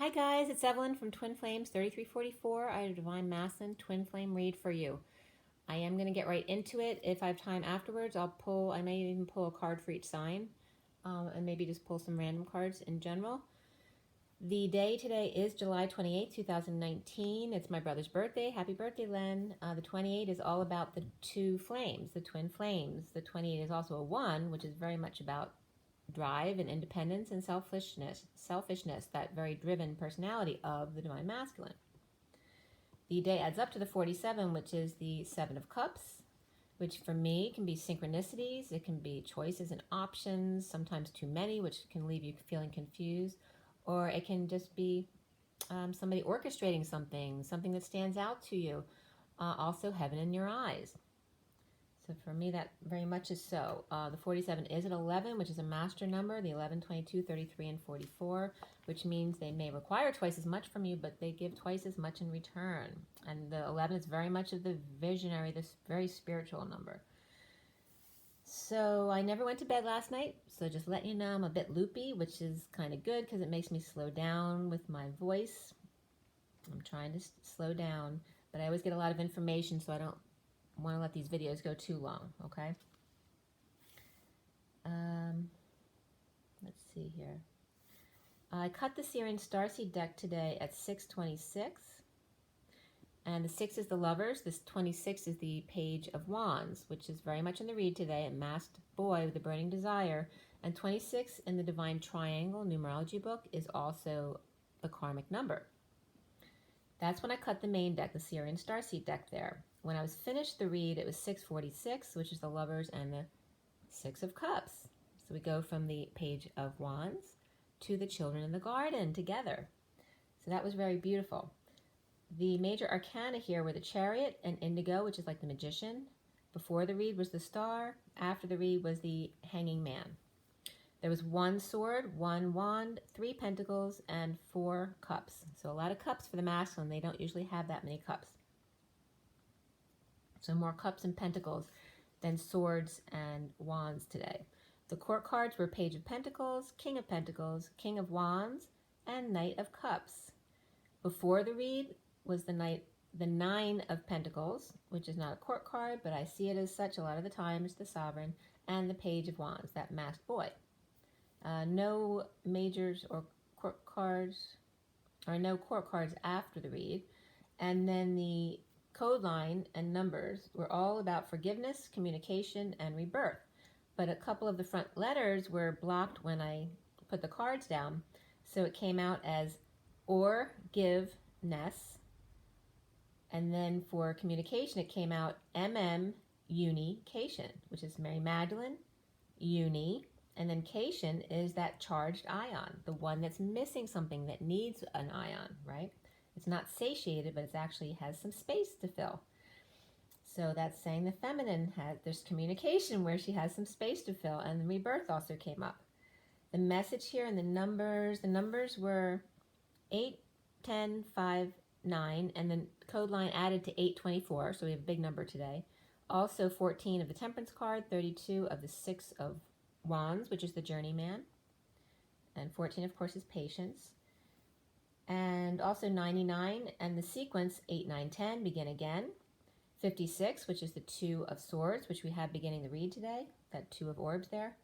Hi guys, it's Evelyn from Twin Flames 3344. I have a Divine Masculine Twin Flame read for you. I am going to get right into it. If I have time afterwards, I may even pull a card for each sign, and maybe just pull some random cards in general. The day today is July 28th, 2019. It's my brother's birthday. Happy birthday, Len. The 28 is all about the two flames, the twin flames. The 28 is also a 1, which is very much about drive and independence and selfishness, that very driven personality of the Divine Masculine. The day adds up to the 47, which is the 7 of Cups, which for me can be synchronicities, it can be choices and options, sometimes too many, which can leave you feeling confused, or it can just be somebody orchestrating something that stands out to you. Also, heaven in your eyes. So for me, that very much is so. The 47 is at 11, which is a master number, the 11, 22, 33, and 44, which means they may require twice as much from you, but they give twice as much in return. And the 11 is very much of the visionary, this very spiritual number. So I never went to bed last night, so just letting you know I'm a bit loopy, which is kind of good because it makes me slow down with my voice. I'm trying to slow down, but I always get a lot of information, so I don't want to let these videos go too long, okay? Let's see here. I cut the Sirian Starseed deck today at 6:26, and the 6 is the Lovers. This 26 is the Page of Wands, which is very much in the read today, a masked boy with a burning desire, and 26 in the Divine Triangle numerology book is also the karmic number. That's when I cut the main deck, the Sirian Starseed deck there. When I was finished the read, it was 6:46, which is the Lovers and the 6 of Cups. So we go from the Page of Wands to the Children in the Garden together. So that was very beautiful. The major arcana here were the Chariot and Indigo, which is like the Magician. Before the read was the Star. After the read was the Hanging Man. There was 1 sword, 1 wand, 3 pentacles, and 4 cups. So a lot of cups for the masculine. They don't usually have that many cups. So more cups and pentacles than swords and wands today. The court cards were Page of Pentacles, King of Wands, and Knight of Cups. Before the read was the 9 of Pentacles, which is not a court card, but I see it as such a lot of the time. It's the Sovereign, and the Page of Wands, that masked boy. No majors or court cards, or no court cards after the read. And then the code line and numbers were all about forgiveness, communication, and rebirth. But a couple of the front letters were blocked when I put the cards down. So it came out as or, give, ness. And then for communication, it came out unication, which is Mary Magdalene, uni. And then cation is that charged ion, the one that's missing something that needs an ion, right? It's not satiated, but it actually has some space to fill. So that's saying the feminine there's communication where she has some space to fill, and the rebirth also came up. The message here and the numbers were 8, 10, 5, 9, and then code line added to 824, so we have a big number today. Also 14 of the Temperance card, 32 of the 6 of Wands, which is the Journeyman, and 14, of course, is Patience. And also 99 and the sequence 8, 9, 10, begin again. 56, which is the 2 of Swords, which we have beginning the read today, that 2 of Orbs there.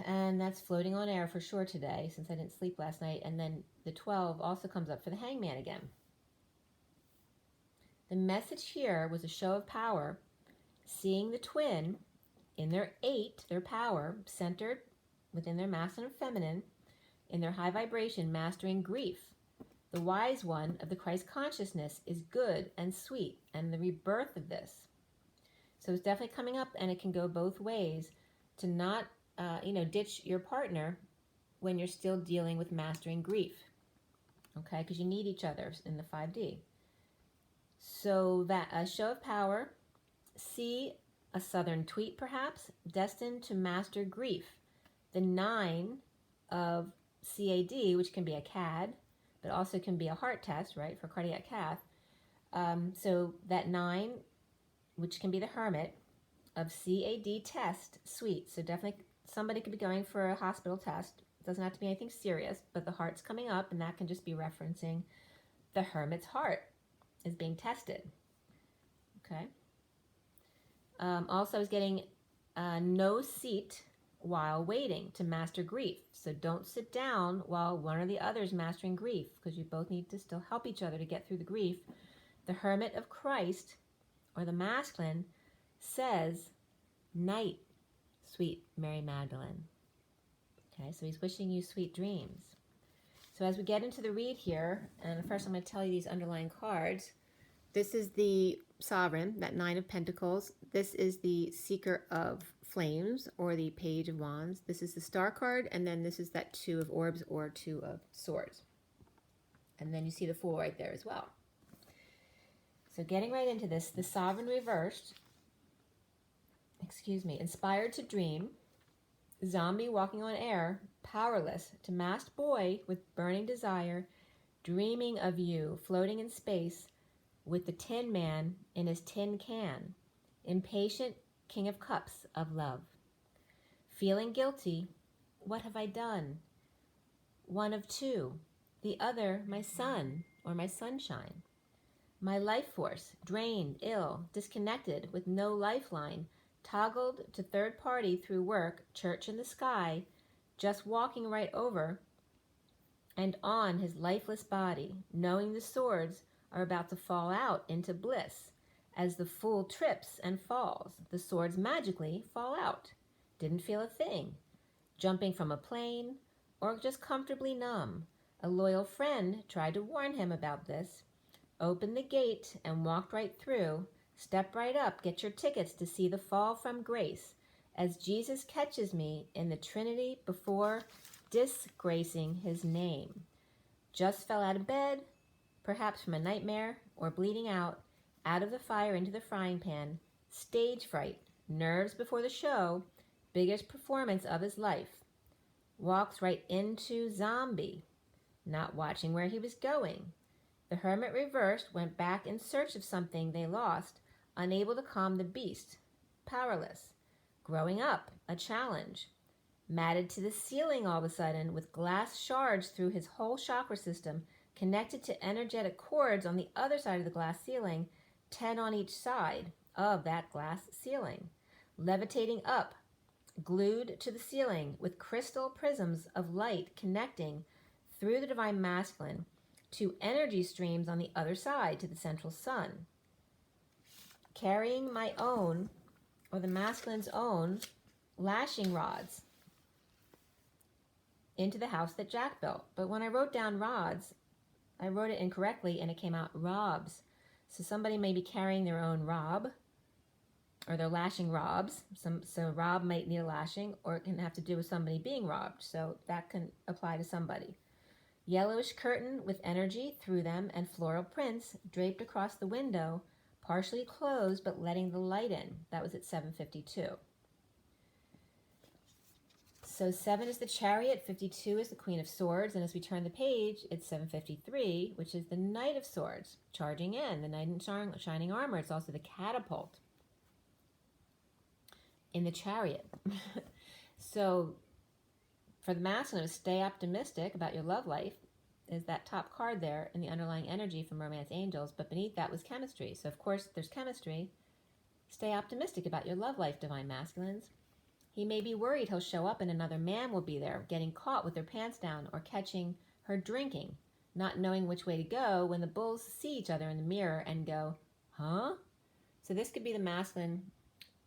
And that's floating on air for sure today, since I didn't sleep last night. And then the 12 also comes up for the Hangman again. The message here was a show of power, seeing the twin in their 8, their power, centered within their masculine and feminine, in their high vibration, mastering grief. The wise one of the Christ consciousness is good and sweet, and the rebirth of this. So it's definitely coming up, and it can go both ways, to not, ditch your partner when you're still dealing with mastering grief, okay? Because you need each other in the 5D. So that a show of power, see a southern tweet perhaps, destined to master grief. The 9 of CAD, which can be a CAD, but also can be a heart test, right, for cardiac cath. So that 9, which can be the Hermit, of CAD test, sweet. So definitely somebody could be going for a hospital test. It's Doesn't have to be anything serious, but the heart's coming up, and that can just be referencing the hermit's heart is being tested. Okay. Also, I was getting no seat while waiting to master grief. So don't sit down while one or the other is mastering grief, because you both need to still help each other to get through the grief. The Hermit of Christ, or the masculine, says, night, sweet Mary Magdalene. Okay, so he's wishing you sweet dreams. So as we get into the read here, and first I'm going to tell you these underlying cards. This is the Sovereign, that Nine of Pentacles. This is the Seeker of Flames, or the Page of Wands. This is the Star card, and then this is that Two of Orbs, or Two of Swords. And then you see the Fool right there as well. So getting right into this, the Sovereign reversed, inspired to dream, zombie walking on air, powerless to masked boy with burning desire, dreaming of you, floating in space, with the Tin Man in his tin can, impatient King of Cups of love. Feeling guilty, what have I done? One of two, the other my sun or my sunshine. My life force, drained, ill, disconnected, with no lifeline, toggled to third party through work, church in the sky, just walking right over and on his lifeless body, knowing the swords are about to fall out into bliss. As the Fool trips and falls, the swords magically fall out. Didn't feel a thing. Jumping from a plane, or just comfortably numb. A loyal friend tried to warn him about this. Opened the gate and walked right through. Step right up, get your tickets to see the fall from grace, as Jesus catches me in the Trinity before disgracing his name. Just fell out of bed, perhaps from a nightmare, or bleeding out of the fire into the frying pan, stage fright, nerves before the show, biggest performance of his life. Walks right into zombie, not watching where he was going. The Hermit reversed, went back in search of something they lost, unable to calm the beast, powerless. Growing up, a challenge. Matted to the ceiling all of a sudden, with glass shards through his whole chakra system, connected to energetic cords on the other side of the glass ceiling, 10 on each side of that glass ceiling. Levitating up, glued to the ceiling, with crystal prisms of light connecting through the Divine Masculine to energy streams on the other side to the central sun. Carrying my own, or the masculine's own, lashing rods into the house that Jack built. But when I wrote down rods, I wrote it incorrectly and it came out robs. So somebody may be carrying their own rob, or they're lashing robs. So rob might need a lashing, or it can have to do with somebody being robbed. So that can apply to somebody. Yellowish curtain with energy through them, and floral prints draped across the window, partially closed but letting the light in. That was at 7:52. So 7 is the Chariot, 52 is the Queen of Swords, and as we turn the page, it's 7:53, which is the Knight of Swords, charging in, the Knight in shining armor. It's also the catapult in the Chariot. So for the masculine, stay optimistic about your love life is that top card there in the underlying energy from Romance Angels, but beneath that was chemistry. So of course there's chemistry. Stay optimistic about your love life, Divine Masculines. He may be worried he'll show up and another man will be there, getting caught with their pants down or catching her drinking, not knowing which way to go when the bulls see each other in the mirror and go, huh? So this could be the masculine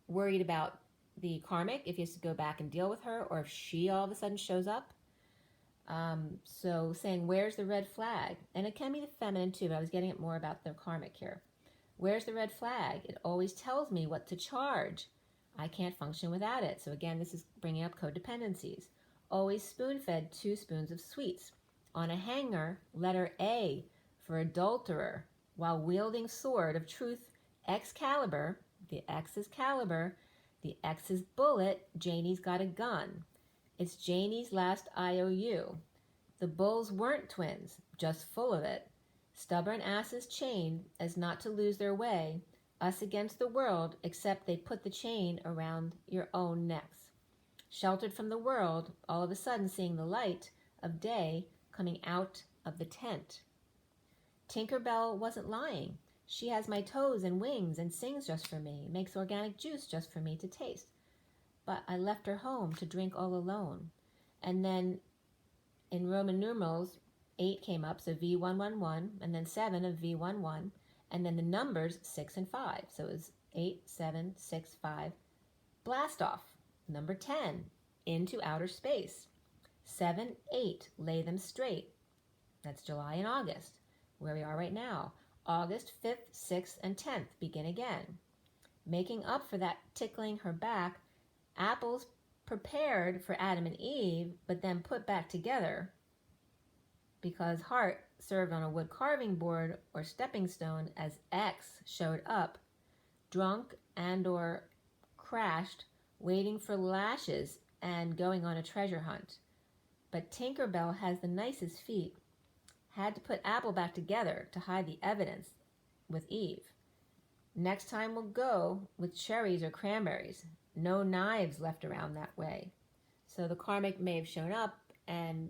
worried about the karmic, if he has to go back and deal with her, or if she all of a sudden shows up. So saying, where's the red flag? And it can be the feminine too, but I was getting it more about the karmic here. Where's the red flag? It always tells me what to charge. I can't function without it. So again, this is bringing up codependencies. Always spoon-fed 2 spoons of sweets. On a hanger, letter A for adulterer, while wielding sword of truth, Excalibur, the X is caliber, the X is bullet, Janie's got a gun. It's Janie's last IOU. The bulls weren't twins, just full of it. Stubborn asses chained as not to lose their way. Us against the world, except they put the chain around your own necks. sheltered from the world, all of a sudden seeing the light of day coming out of the tent. Tinkerbell wasn't lying. She has my toes and wings and sings just for me, makes organic juice just for me to taste. But I left her home to drink all alone. And then in Roman numerals, 8 came up, so V111, and then 7 of V11, and then the numbers 6 and 5. So it was 8, 7, 6, 5. Blast off. Number 10, into outer space. 7, 8, lay them straight. That's July and August, where we are right now. August 5th, 6th, and 10th, begin again. Making up for that tickling her back, apples prepared for Adam and Eve, but then put back together because heart served on a wood carving board or stepping stone as X showed up, drunk and or crashed, waiting for lashes and going on a treasure hunt. But Tinkerbell has the nicest feet. Had to put apple back together to hide the evidence with Eve. Next time we'll go with cherries or cranberries. No knives left around that way. So the karmic may have shown up, and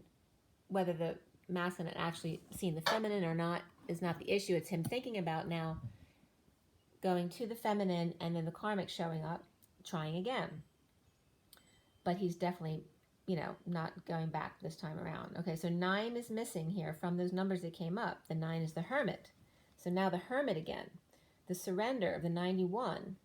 whether the masculine had actually seen the feminine or not is not the issue. It's him thinking about now going to the feminine and then the karmic showing up, trying again. But he's definitely, not going back this time around. Okay, so 9 is missing here from those numbers that came up. The 9 is the hermit. So now the hermit again. The surrender of the 91.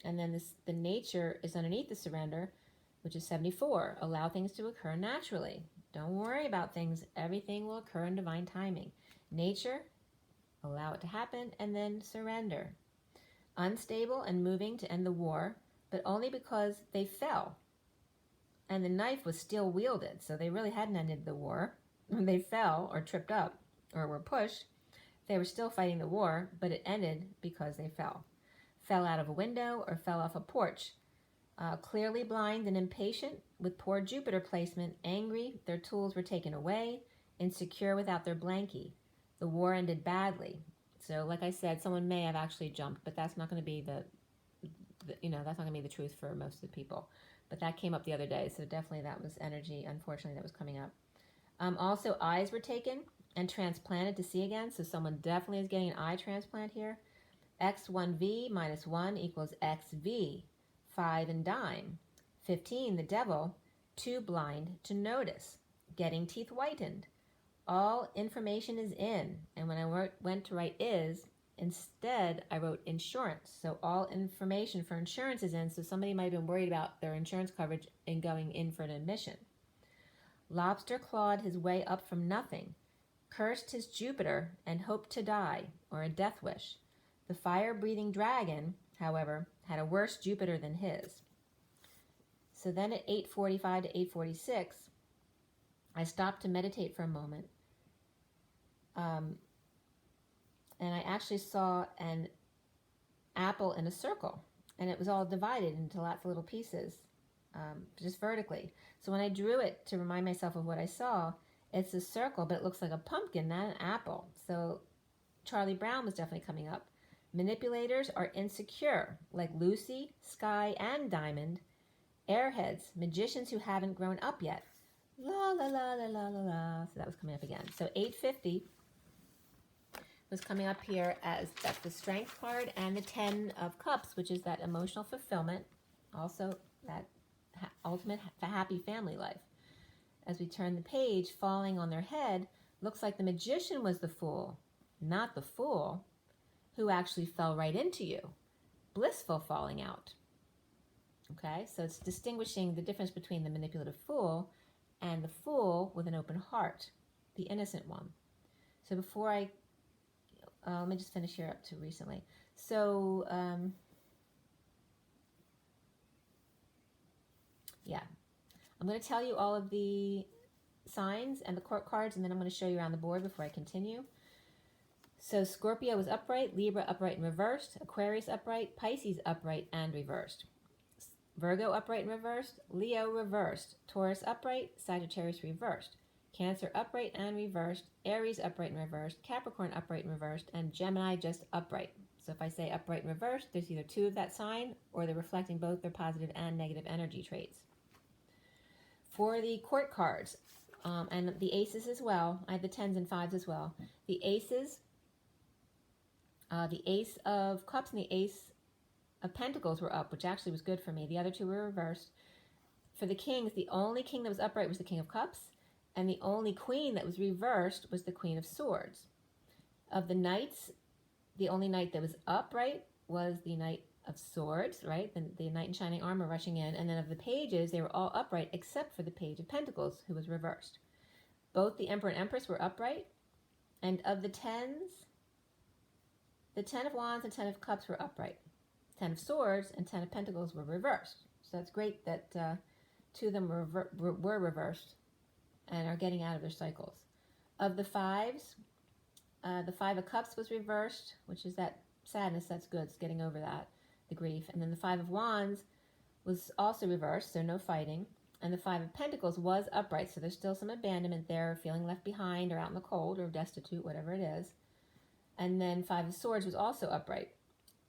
And then the nature is underneath the surrender, which is 74. Allow things to occur naturally. Don't worry about things. Everything will occur in divine timing. Nature, allow it to happen, and then surrender. Unstable and moving to end the war, but only because they fell. And the knife was still wielded, so they really hadn't ended the war. When they fell or tripped up or were pushed, they were still fighting the war, but it ended because they fell. Fell out of a window or fell off a porch. Clearly blind and impatient, with poor Jupiter placement, angry, their tools were taken away, insecure without their blankie. The war ended badly. So like I said, someone may have actually jumped, but that's not going to be that's not going to be the truth for most of the people. But that came up the other day, so definitely that was energy, unfortunately, that was coming up. Also, eyes were taken and transplanted to see again, so someone definitely is getting an eye transplant here. X1V minus 1 equals XV, 5 and dime. 15, the devil, too blind to notice. Getting teeth whitened. All information is in, and when I went to write is, instead, I wrote insurance. So all information for insurance is in, so somebody might have been worried about their insurance coverage and going in for an admission. Lobster clawed his way up from nothing, cursed his Jupiter, and hoped to die, or a death wish. The fire-breathing dragon, however, had a worse Jupiter than his. So then at 8:45 to 8:46, I stopped to meditate for a moment. And I actually saw an apple in a circle, and it was all divided into lots of little pieces, just vertically. So when I drew it to remind myself of what I saw, it's a circle, but it looks like a pumpkin, not an apple. So Charlie Brown was definitely coming up. Manipulators are insecure, like Lucy, Sky, and Diamond. Airheads, magicians who haven't grown up yet. La la la la la la la. So that was coming up again. So 850 was coming up here as that's the Strength card, and the 10 of Cups, which is that emotional fulfillment, also that ultimate happy family life. As we turn the page, falling on their head, looks like the magician was the fool, not the fool, who actually fell right into you. Blissful falling out. Okay, so it's distinguishing the difference between the manipulative fool and the fool with an open heart, the innocent one. So before let me just finish here up to recently. So, yeah. I'm going to tell you all of the signs and the court cards, and then I'm going to show you around the board before I continue. So Scorpio is upright, Libra upright and reversed, Aquarius upright, Pisces upright and reversed, Virgo upright and reversed, Leo reversed, Taurus upright, Sagittarius reversed, Cancer upright and reversed, Aries upright and reversed, Capricorn upright and reversed, and Gemini just upright. So if I say upright and reversed, there's either two of that sign, or they're reflecting both their positive and negative energy traits. For the court cards, and the aces as well, I have the 10s and 5s as well. The aces, the ace of cups and the ace of pentacles were up, which actually was good for me. The other two were reversed. For the kings, the only king that was upright was the king of cups, and the only queen that was reversed was the queen of swords. Of the knights, the only knight that was upright was the knight of swords, right? The knight in shining armor rushing in. And then of the pages, they were all upright except for the page of pentacles, who was reversed. Both the emperor and empress were upright. And of the 10s, the 10 of wands and 10 of cups were upright. 10 of swords and 10 of pentacles were reversed. So that's great that two of them were reversed and are getting out of their cycles. Of the 5s, the 5 of cups was reversed, which is that sadness. That's good. It's getting over that, the grief. And then the 5 of wands was also reversed, so no fighting. And the 5 of pentacles was upright, so there's still some abandonment there, feeling left behind or out in the cold or destitute, whatever it is. And then 5 of swords was also upright.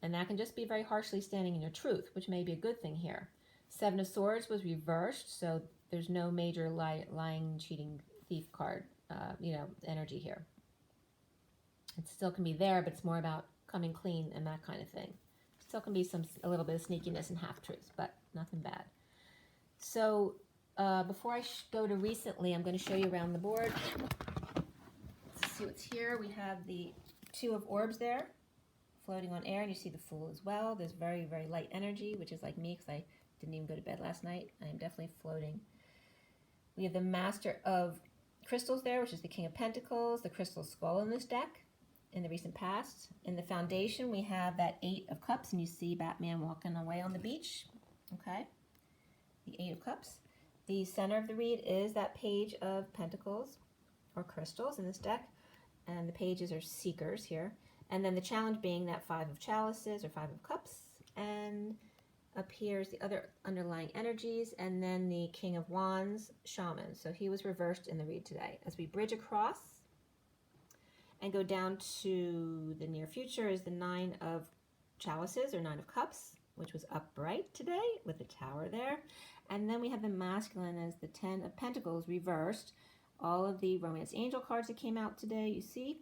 And that can just be very harshly standing in your truth, which may be a good thing here. 7 of swords was reversed, so there's no major lying, cheating, thief card, energy here. It still can be there, but it's more about coming clean and that kind of thing. Still can be a little bit of sneakiness and half-truths, but nothing bad. So before I go to recently, I'm going to show you around the board. Let's see what's here. We have the 2 of orbs there, floating on air, and you see the Fool as well. There's very, very light energy, which is like me because I didn't even go to bed last night. I am definitely floating. We have the Master of Crystals there, which is the King of Pentacles, the crystal skull in this deck in the recent past. In the foundation, we have that 8 of Cups, and you see Batman walking away on the beach. Okay, the 8 of Cups. The center of the read is that page of Pentacles or crystals in this deck, and the pages are seekers here. And then the challenge being that 5 of chalices or 5 of cups, and up here is the other underlying energies, and then the King of Wands, Shaman. So he was reversed in the read today. As we bridge across and go down to the near future is the 9 of chalices or 9 of cups, which was upright today with the tower there. And then we have the masculine as the 10 of pentacles reversed. All of the romance angel cards that came out today, you see.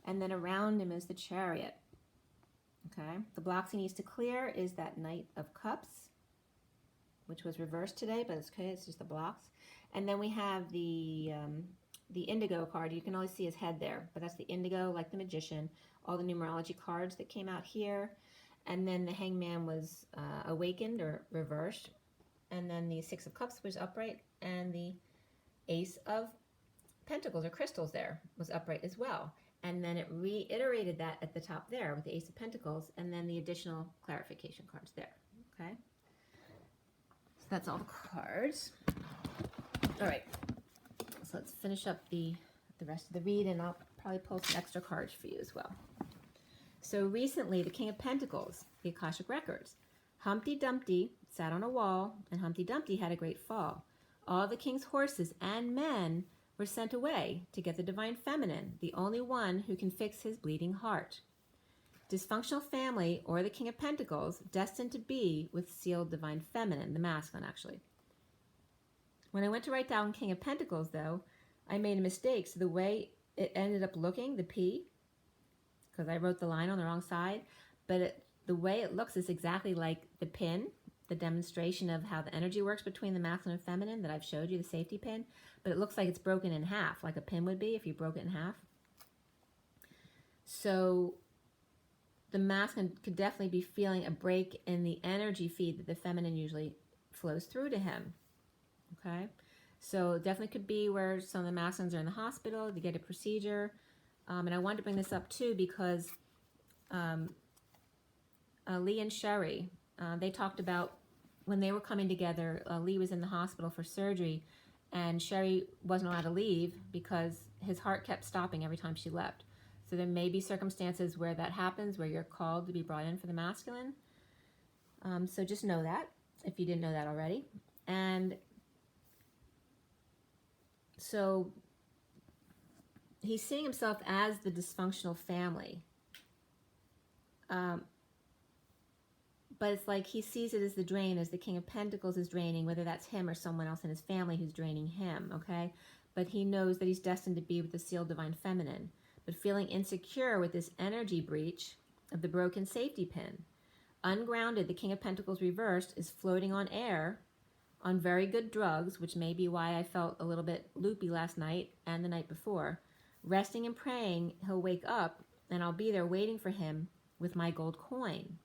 And then around him is the chariot. Okay, the blocks he needs to clear is that Knight of Cups, which was reversed today, but it's okay, it's just the blocks. And then we have the indigo card. You can only see his head there, but that's the indigo, like the magician. All the numerology cards that came out here. And then the hangman was awakened or reversed. And then the 6 of Cups was upright, and the Ace of Pentacles or crystals there was upright as well. And then it reiterated that at the top there with the Ace of Pentacles, and then the additional clarification cards there. Okay, so that's all the cards. All right, so let's finish up the rest of the read, and I'll probably pull some extra cards for you as well. So recently, the King of Pentacles, the Akashic Records. Humpty Dumpty sat on a wall, and Humpty Dumpty had a great fall. All the king's horses and men were sent away to get the divine feminine, the only one who can fix his bleeding heart. Dysfunctional family, or the King of Pentacles, destined to be with sealed divine feminine, the masculine actually. When I went to write down King of Pentacles, though, I made a mistake. So the way it ended up looking, the P, because I wrote the line on the wrong side, but the way it looks is exactly like the pin, the demonstration of how the energy works between the masculine and feminine that I've showed you, the safety pin, but it looks like it's broken in half, like a pin would be if you broke it in half. So the masculine could definitely be feeling a break in the energy feed that the feminine usually flows through to him. Okay, so it definitely could be where some of the masculines are in the hospital to get a procedure. And I wanted to bring this up too because Lee and Sherry, they talked about when they were coming together, Lee was in the hospital for surgery, and Sherry wasn't allowed to leave because his heart kept stopping every time she left. So there may be circumstances where that happens, where you're called to be brought in for the masculine. So just know that, if you didn't know that already. And so he's seeing himself as the dysfunctional family. but it's like he sees it as the drain, as the King of Pentacles is draining, whether that's him or someone else in his family who's draining him, okay? But he knows that he's destined to be with the sealed divine feminine, but feeling insecure with this energy breach of the broken safety pin. Ungrounded, the King of Pentacles reversed is floating on air on very good drugs, which may be why I felt a little bit loopy last night and the night before. Resting and praying, he'll wake up and I'll be there waiting for him with my gold coin.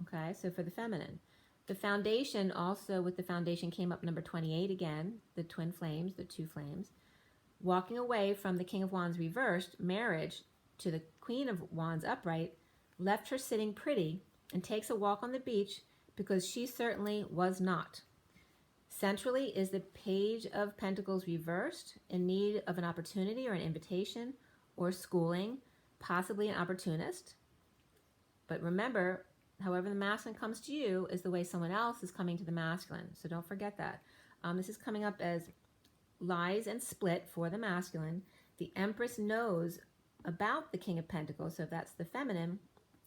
Okay, so for the feminine. The foundation, also with the foundation came up number 28 again, the twin flames, the two flames. Walking away from the King of Wands reversed, marriage to the Queen of Wands upright, left her sitting pretty and takes a walk on the beach because she certainly was not. Centrally is the Page of Pentacles reversed, in need of an opportunity or an invitation or schooling, possibly an opportunist. But remember, however the masculine comes to you is the way someone else is coming to the masculine. So don't forget that. This is coming up as lies and split for the masculine. The Empress knows about the King of Pentacles, so if that's the feminine,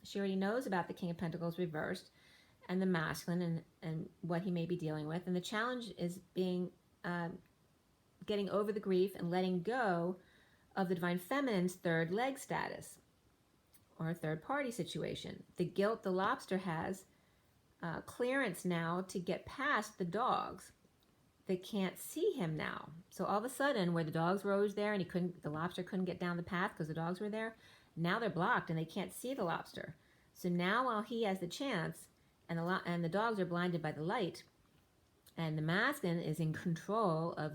she already knows about the King of Pentacles reversed and the masculine and what he may be dealing with. And the challenge is being getting over the grief and letting go of the divine feminine's third leg status or a third party situation. The guilt the lobster has clearance now to get past the dogs. They can't see him now. So all of a sudden, where the dogs were always there and the lobster couldn't get down the path because the dogs were there, now they're blocked and they can't see the lobster. So now while he has the chance and the dogs are blinded by the light and the masculine is in control of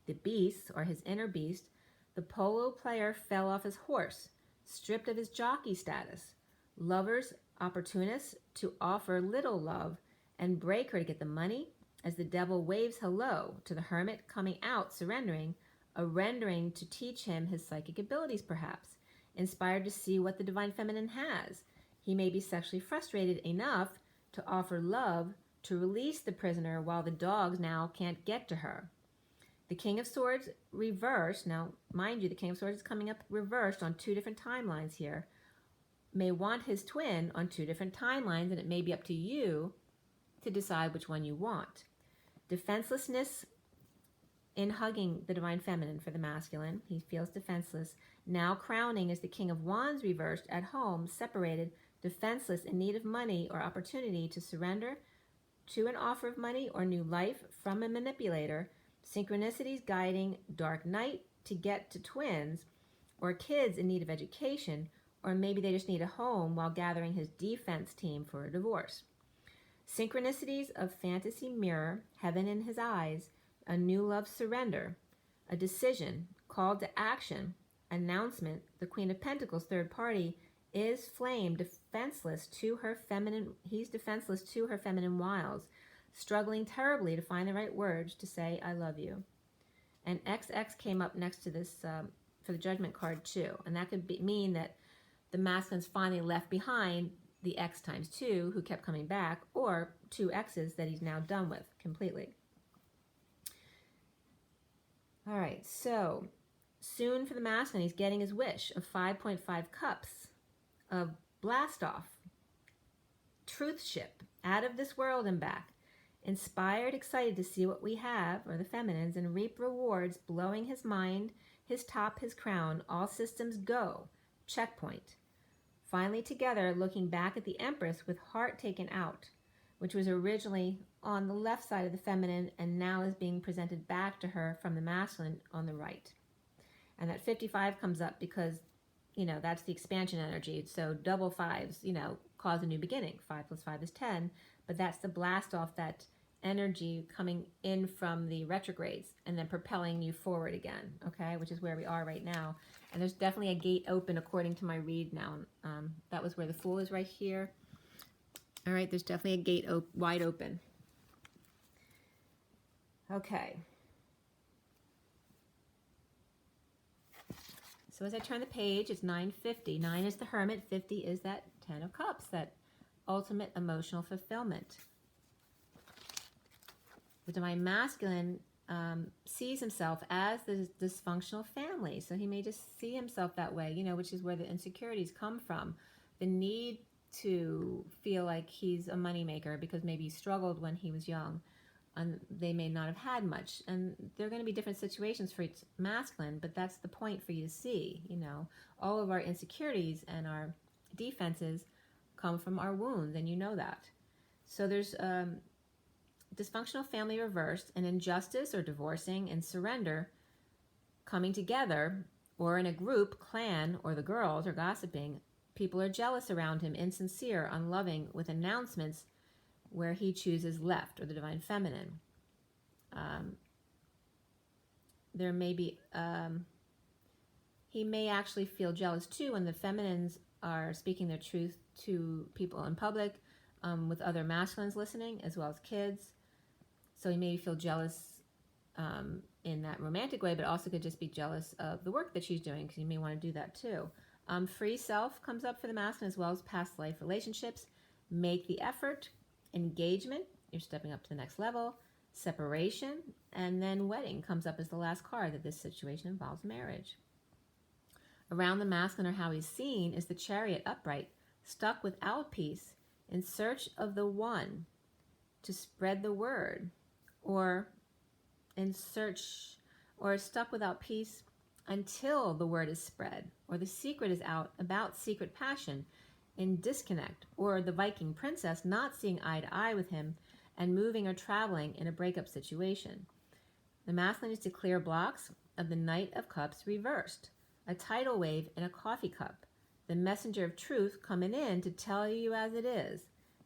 the beast or his inner beast, the polo player fell off his horse, stripped of his jockey status. Lovers, opportunists to offer little love and break her to get the money, as the devil waves hello to the hermit coming out, surrendering, a rendering to teach him his psychic abilities perhaps, inspired to see what the divine feminine has. He may be sexually frustrated enough to offer love to release the prisoner while the dogs now can't get to her. The King of Swords reversed, now mind you, the King of Swords is coming up reversed on two different timelines here, may want his twin on two different timelines, and it may be up to you to decide which one you want. Defenselessness in hugging the divine feminine for the masculine. He feels defenseless. Now crowning as the King of Wands reversed at home, separated, defenseless, in need of money or opportunity to surrender to an offer of money or new life from a manipulator. Synchronicities guiding dark night to get to twins or kids in need of education, or maybe they just need a home while gathering his defense team for a divorce. Synchronicities of fantasy mirror, heaven in his eyes, a new love surrender, a decision, call to action, announcement. The Queen of Pentacles, third party, is flame, defenseless to her feminine. He's defenseless to her feminine wiles, struggling terribly to find the right words to say, I love you. And XX came up next to this for the judgment card too. And that could mean that the masculine's finally left behind the X times two who kept coming back, or two X's that he's now done with completely. All right, so soon for the masculine, he's getting his wish of 5.5 cups of blast off, truth ship, out of this world and back. Inspired, excited to see what we have, or the feminines, and reap rewards, blowing his mind, his top, his crown, all systems go, checkpoint. Finally together, looking back at the Empress with heart taken out, which was originally on the left side of the feminine and now is being presented back to her from the masculine on the right. And that 55 comes up because, you know, that's the expansion energy. So double fives, you know, cause a new beginning. 5 plus 5 is 10, but that's the blast off, that energy coming in from the retrogrades and then propelling you forward again, okay, which is where we are right now. And there's definitely a gate open according to my read now. That was where the Fool is, right here. All right, there's definitely a gate wide open. Okay. So as I turn the page, it's 9:50. 9 is the Hermit, 50 is that 10 of Cups, that ultimate emotional fulfillment. The divine masculine sees himself as the dysfunctional family. So he may just see himself that way, you know, which is where the insecurities come from. The need to feel like he's a moneymaker because maybe he struggled when he was young and they may not have had much. And there are going to be different situations for each masculine, but that's the point for you to see. All of our insecurities and our defenses come from our wounds, and you know that. So there's dysfunctional family reversed, and injustice or divorcing and surrender coming together, or in a group, clan, or the girls are gossiping. People are jealous around him, insincere, unloving, with announcements where he chooses left, or the divine feminine. There may be, he may actually feel jealous too when the feminines are speaking their truth to people in public, with other masculines listening, as well as kids. So he may feel jealous in that romantic way, but also could just be jealous of the work that she's doing, because you may want to do that too. Free self comes up for the masculine, as well as past life relationships. Make the effort. Engagement, you're stepping up to the next level. Separation, and then wedding comes up as the last card, that this situation involves marriage. Around the masculine, or how he's seen, is the Chariot upright, stuck without peace, in search of the one to spread the word, or in search, or stuck without peace until the word is spread, or the secret is out about secret passion, in disconnect, or the Viking princess not seeing eye to eye with him and moving or traveling in a breakup situation. The masculine is to clear blocks of the Knight of Cups reversed, a tidal wave in a coffee cup, the messenger of truth coming in to tell you as it is,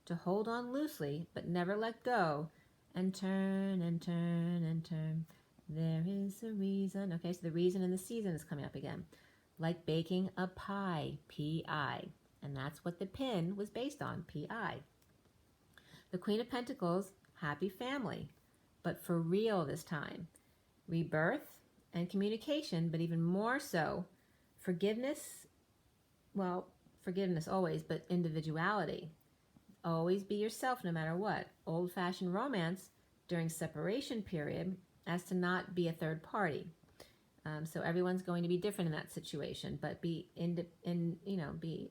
to hold on loosely but never let go, and turn and turn and turn. There is a reason. Okay, so the reason and the season is coming up again. Like baking a pie, P-I. And that's what the pin was based on, P-I. The Queen of Pentacles, happy family, but for real this time. Rebirth and communication, but even more so, forgiveness. Well, forgiveness always, but individuality. Always be yourself no matter what. Old-fashioned romance during separation period, as to not be a third party. So everyone's going to be different in that situation, but be be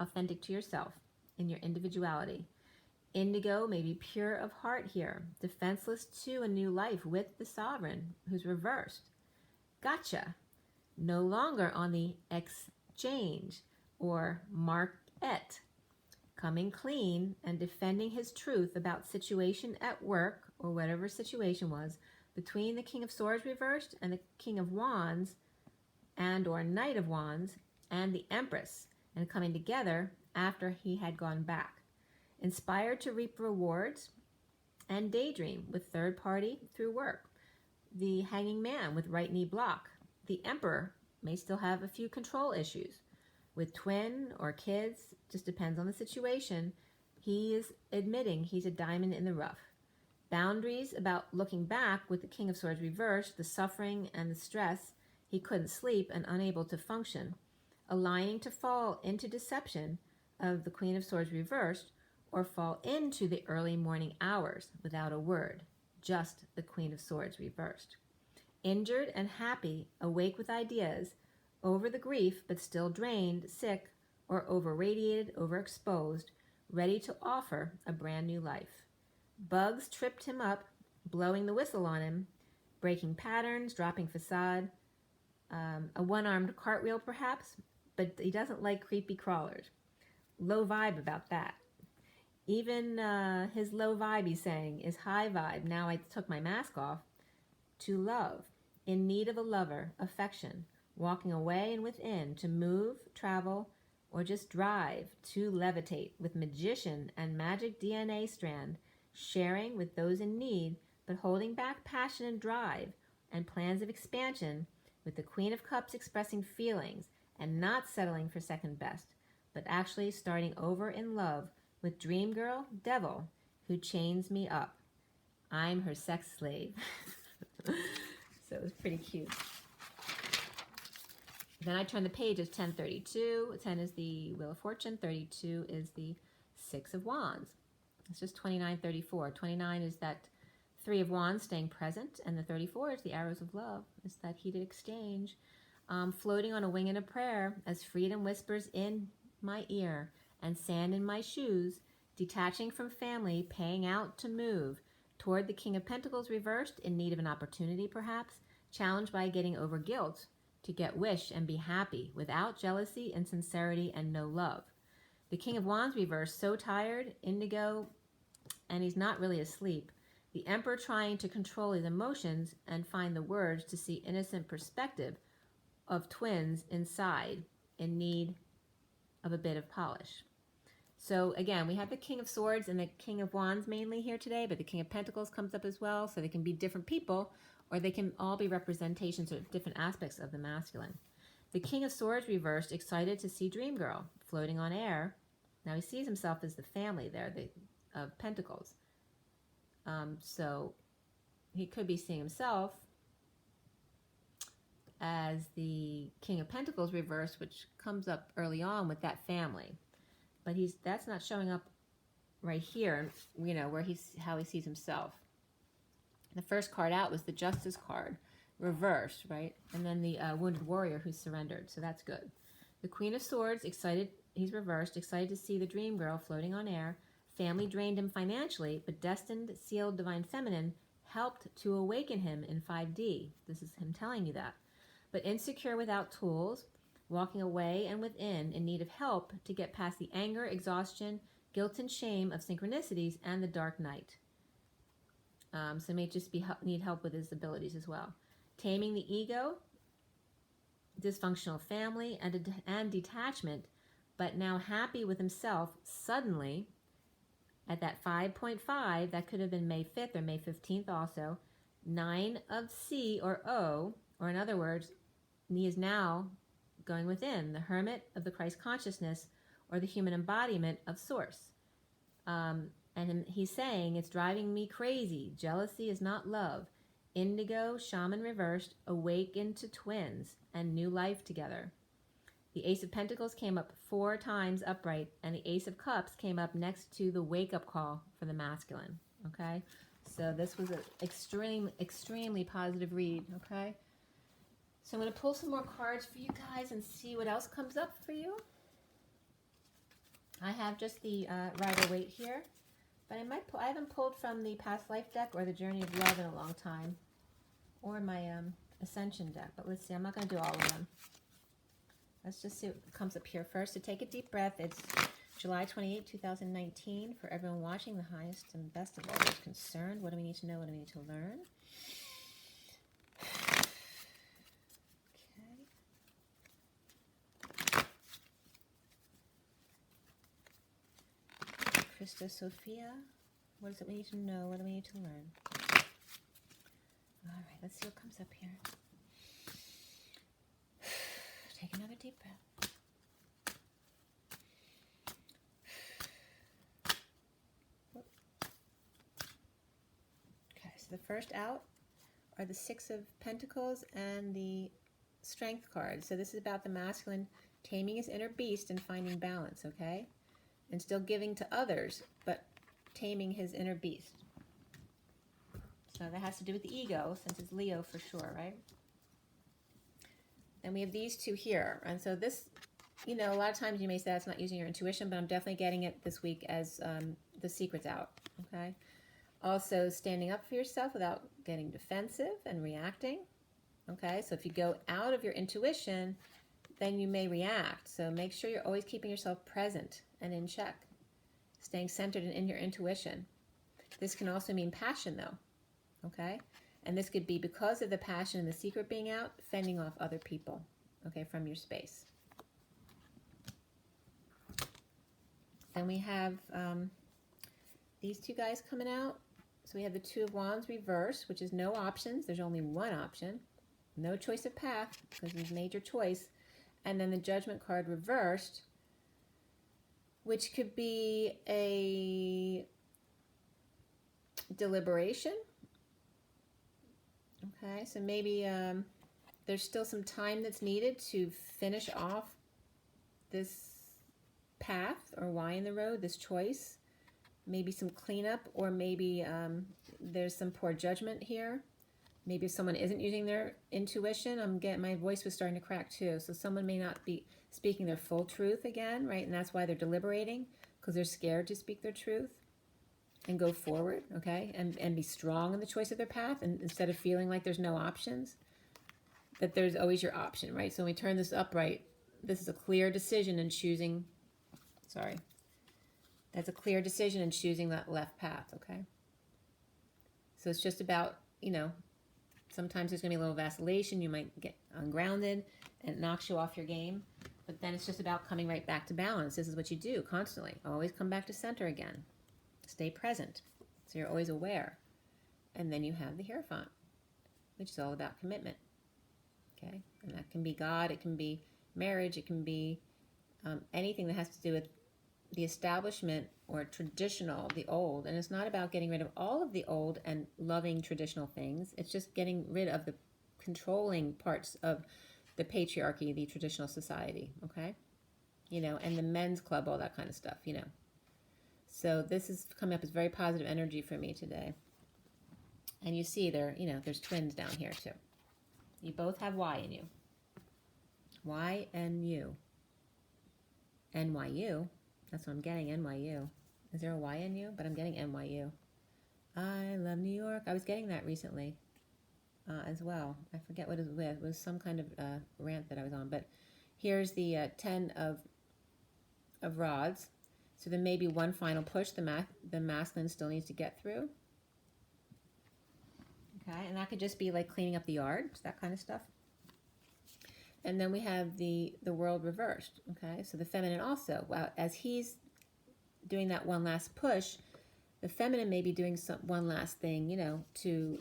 authentic to yourself in your individuality. Indigo may be pure of heart here, defenseless to a new life with the sovereign, who's reversed. Gotcha. No longer on the exchange or market, coming clean and defending his truth about situation at work, or whatever situation was, between the King of Swords reversed and the King of Wands, and or Knight of Wands, and the Empress, and coming together after he had gone back. Inspired to reap rewards and daydream with third party through work. The Hanging Man with right knee block. The Emperor may still have a few control issues. With twin or kids, just depends on the situation. He is admitting he's a diamond in the rough. Boundaries about looking back with the King of Swords reversed, the suffering and the stress, he couldn't sleep and unable to function. Aligning to fall into deception of the Queen of Swords reversed, or fall into the early morning hours without a word, just the Queen of Swords reversed. Injured and happy, awake with ideas, over the grief but still drained, sick, or over-radiated, overexposed, ready to offer a brand new life. Bugs tripped him up, blowing the whistle on him, breaking patterns, dropping facade, a one-armed cartwheel perhaps, but he doesn't like creepy crawlers. Low vibe about that. Even his low vibe, he's saying, is high vibe. Now I took my mask off. To love, in need of a lover, affection, walking away and within, to move, travel, or just drive, to levitate with magician and magic DNA strand, sharing with those in need, but holding back passion and drive, and plans of expansion, with the Queen of Cups expressing feelings and not settling for second best, but actually starting over in love with dream girl, devil, who chains me up. I'm her sex slave. So it was pretty cute. Then I turn the page, it's 1032. 10 is the Wheel of Fortune. 32 is the Six of Wands. It's just 2934. 29 is that Three of Wands staying present, and the 34 is the Arrows of Love. It's that heated exchange. Floating on a wing in a prayer as freedom whispers in my ear. and sand in my shoes, detaching from family, paying out to move, toward the King of Pentacles reversed, in need of an opportunity perhaps, challenged by getting over guilt, to get wish and be happy, without jealousy, insincerity, and no love. The King of Wands reversed, so tired, indigo, and he's not really asleep. The Emperor trying to control his emotions and find the words to see innocent perspective of twins inside, in need of a bit of polish. So again, we have the King of Swords and the King of Wands mainly here today, but the King of Pentacles comes up as well, so they can be different people, or they can all be representations of different aspects of the masculine. The King of Swords reversed, excited to see Dream Girl, floating on air. Now he sees himself as the family there, of Pentacles. So he could be seeing himself as the King of Pentacles reversed, which comes up early on with that family. But that's not showing up right here, you know, where how he sees himself. The first card out was the Justice card, reversed, right? And then the Wounded Warrior who surrendered, so that's good. The Queen of Swords, excited, he's reversed, excited to see the Dream Girl floating on air. Family drained him financially, but destined, sealed Divine Feminine helped to awaken him in 5D. This is him telling you that. But insecure without tools, walking away and within, in need of help to get past the anger, exhaustion, guilt and shame of synchronicities and the dark night. So may just need help with his abilities as well. Taming the ego, dysfunctional family, and detachment, but now happy with himself suddenly at that 5.5, that could have been May 5th or May 15th also, 9 of C or O, or in other words, he is now going within, the hermit of the Christ consciousness, or the human embodiment of Source. And he's saying, it's driving me crazy. Jealousy is not love. Indigo, shaman reversed, awakened to twins and new life together. The Ace of Pentacles came up 4 times upright, and the Ace of Cups came up next to the wake-up call for the masculine, okay? So this was an extremely positive read, okay? So I'm going to pull some more cards for you guys and see what else comes up for you. I have just the Rider-Waite here, but I haven't pulled from the Past Life deck or the Journey of Love in a long time, or my Ascension deck, but let's see. I'm not going to do all of them. Let's just see what comes up here first. So take a deep breath. It's July 28, 2019. For everyone watching, the highest and best of all those concerned. What do we need to know? What do we need to learn? Okay. Christa Sophia. What is it we need to know? What do we need to learn? All right, let's see what comes up here. Take another deep breath. Okay, so the first out are the Six of Pentacles and the Strength card. So this is about the masculine taming his inner beast and finding balance, okay? And still giving to others, but taming his inner beast. So that has to do with the ego, since it's Leo for sure, right? And we have these two here. And so this, you know, a lot of times you may say that's not using your intuition, but I'm definitely getting it this week as the secret's out, okay? Also, standing up for yourself without getting defensive and reacting, okay? So if you go out of your intuition, then you may react. So make sure you're always keeping yourself present and in check, staying centered and in your intuition. This can also mean passion, though, okay? And this could be because of the passion and the secret being out, fending off other people, okay, from your space. Then we have these two guys coming out. So we have the Two of Wands reversed, which is no options. There's only one option. No choice of path, because you've made your choice. And then the Judgment card reversed, which could be a deliberation. Okay, so maybe there's still some time that's needed to finish off this path or Y in the road, this choice. Maybe some cleanup, or maybe there's some poor judgment here. Maybe if someone isn't using their intuition, I'm getting, my voice was starting to crack too. So someone may not be speaking their full truth again, right? And that's why they're deliberating, because they're scared to speak their truth and go forward, okay? And be strong in the choice of their path, and instead of feeling like there's no options, that there's always your option, right? So when we turn this upright, this is a clear decision in choosing, that's a clear decision in choosing that left path, okay? So it's just about, you know, sometimes there's going to be a little vacillation. You might get ungrounded and it knocks you off your game. But then it's just about coming right back to balance. This is what you do constantly. Always come back to center again. Stay present. So you're always aware. And then you have the Hierophant, which is all about commitment. Okay? And that can be God. It can be marriage. It can be anything that has to do with the establishment or traditional, the old. And it's not about getting rid of all of the old and loving traditional things. It's just getting rid of the controlling parts of the patriarchy, the traditional society, okay? You know, and the men's club, all that kind of stuff, you know. So this is coming up as very positive energy for me today. And you see there, you know, there's twins down here too. You both have Y in you. Y and U. NYU. That's what I'm getting, NYU. Is there a Y in you? But I'm getting NYU. I love New York. I was getting that recently as well. I forget what it was with. It was some kind of rant that I was on. But here's the 10 of rods. So there may be one final push the masculine still needs to get through. Okay, and that could just be like cleaning up the yard, that kind of stuff. And then we have the world reversed, okay? So the feminine also, well, as he's doing that one last push, the feminine may be doing one last thing, you know, to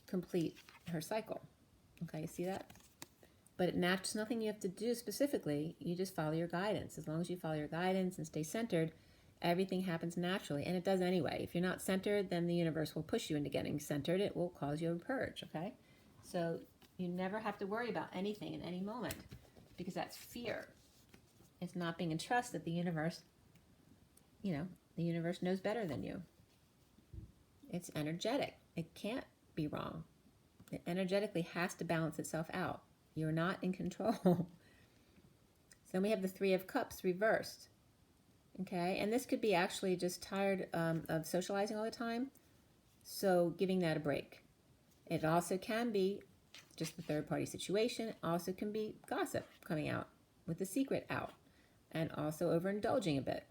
complete her cycle. Okay, you see that? But there's nothing you have to do specifically. You just follow your guidance. As long as you follow your guidance and stay centered, everything happens naturally. And it does anyway. If you're not centered, then the universe will push you into getting centered. It will cause you a purge, okay? So you never have to worry about anything in any moment, because that's fear. It's not being in trust that the universe, you know, the universe knows better than you. It's energetic. It can't be wrong. It energetically has to balance itself out. You're not in control. So then we have the Three of Cups reversed. Okay, and this could be actually just tired of socializing all the time, so giving that a break. It also can be just the third-party situation. It also can be gossip coming out with the secret out, and also overindulging a bit.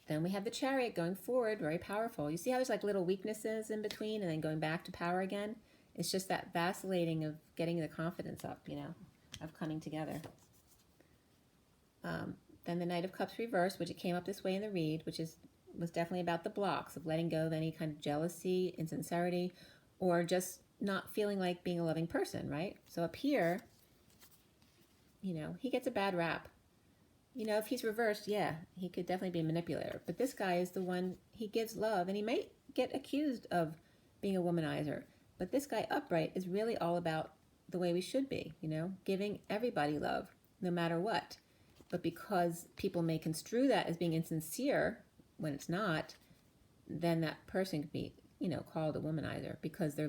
Then we have the Chariot going forward, very powerful. You see how there's like little weaknesses in between and then going back to power again? It's just that vacillating of getting the confidence up, you know, of coming together. Then the Knight of Cups reversed, which it came up this way in the read, which was definitely about the blocks of letting go of any kind of jealousy, insincerity, or just not feeling like being a loving person, right? So up here, you know, he gets a bad rap. You know, if he's reversed, yeah, he could definitely be a manipulator. But this guy is the one, he gives love, and he may get accused of being a womanizer. But this guy upright is really all about the way we should be, you know, giving everybody love, no matter what. But because people may construe that as being insincere when it's not, then that person could be, you know, called a womanizer because they're